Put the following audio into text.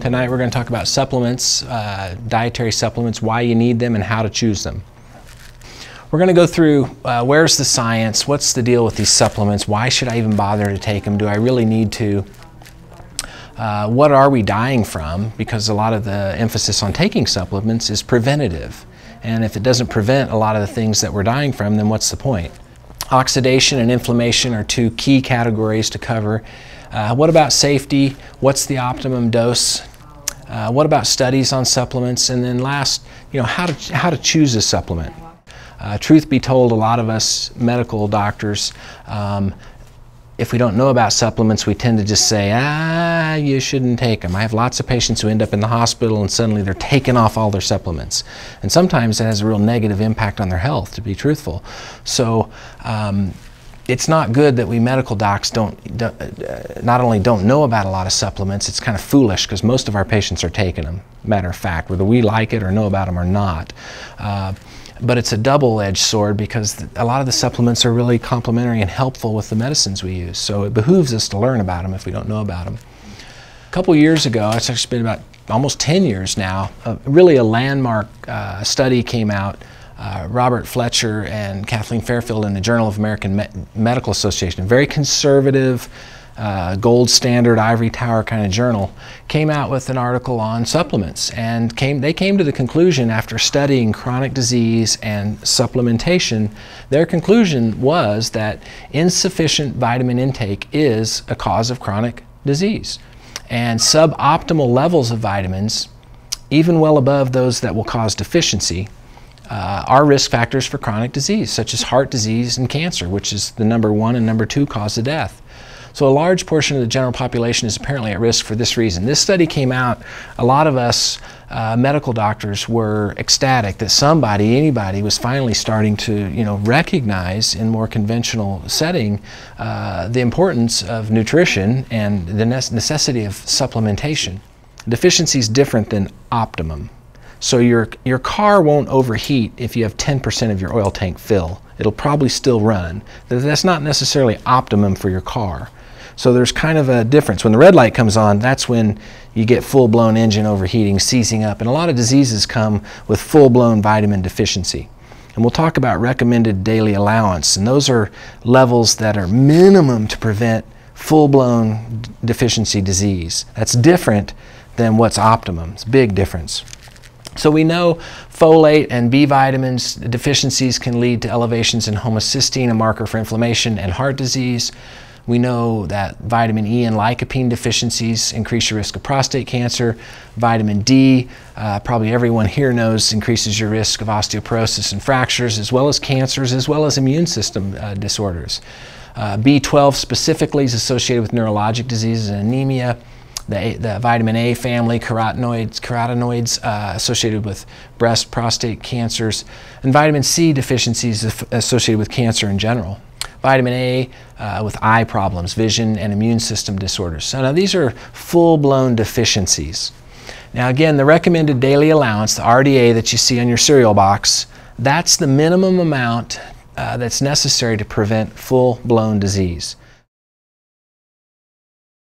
Tonight we're going to talk about supplements, dietary supplements, why you need them and how to choose them. We're going to go through where's the science, what's the deal with these supplements, why should I even bother to take them, do I really need to, what are we dying from, because a lot of the emphasis on taking supplements is preventative, and if it doesn't prevent a lot of the things that we're dying from, then what's the point? Oxidation and inflammation are two key categories to cover. What about safety? What's the optimum dose? What about studies on supplements? And then last, how to choose a supplement. Truth be told, a lot of us medical doctors, if we don't know about supplements, we tend to just say, you shouldn't take them. I have lots of patients who end up in the hospital and suddenly they're taking off all their supplements. And sometimes it has a real negative impact on their health, to be truthful. So it's not good that we medical docs not only don't know about a lot of supplements, it's kind of foolish because most of our patients are taking them, matter of fact, whether we like it or know about them or not. But it's a double-edged sword because a lot of the supplements are really complementary and helpful with the medicines we use. So it behooves us to learn about them if we don't know about them. A couple years ago, it's actually been about almost 10 years now, really a landmark study came out. Robert Fletcher and Kathleen Fairfield in the Journal of American Medical Association, a very conservative, gold standard, ivory tower kind of journal, came out with an article on supplements, and they came to the conclusion after studying chronic disease and supplementation, their conclusion was that insufficient vitamin intake is a cause of chronic disease, and suboptimal levels of vitamins, even well above those that will cause deficiency, are risk factors for chronic disease, such as heart disease and cancer, which is the #1 and #2 cause of death. So a large portion of the general population is apparently at risk for this reason. This study came out, a lot of us medical doctors were ecstatic that anybody was finally starting to recognize in more conventional setting the importance of nutrition and the necessity of supplementation. Deficiency is different than optimum. So your car won't overheat if you have 10% of your oil tank fill. It'll probably still run. That's not necessarily optimum for your car. So there's kind of a difference. When the red light comes on, that's when you get full-blown engine overheating, seizing up, and a lot of diseases come with full-blown vitamin deficiency. And we'll talk about recommended daily allowance, and those are levels that are minimum to prevent full-blown deficiency disease. That's different than what's optimum. It's a big difference. So we know folate and B vitamins deficiencies can lead to elevations in homocysteine, a marker for inflammation and heart disease. We know that vitamin E and lycopene deficiencies increase your risk of prostate cancer. Vitamin D, probably everyone here knows, increases your risk of osteoporosis and fractures, as well as cancers, as well as immune system disorders. B12 specifically is associated with neurologic diseases and anemia. The vitamin A family, carotenoids associated with breast, prostate cancers, and vitamin C deficiencies associated with cancer in general. Vitamin A with eye problems, vision, and immune system disorders. So now these are full-blown deficiencies. Now again, the recommended daily allowance, the RDA that you see on your cereal box, that's the minimum amount that's necessary to prevent full-blown disease.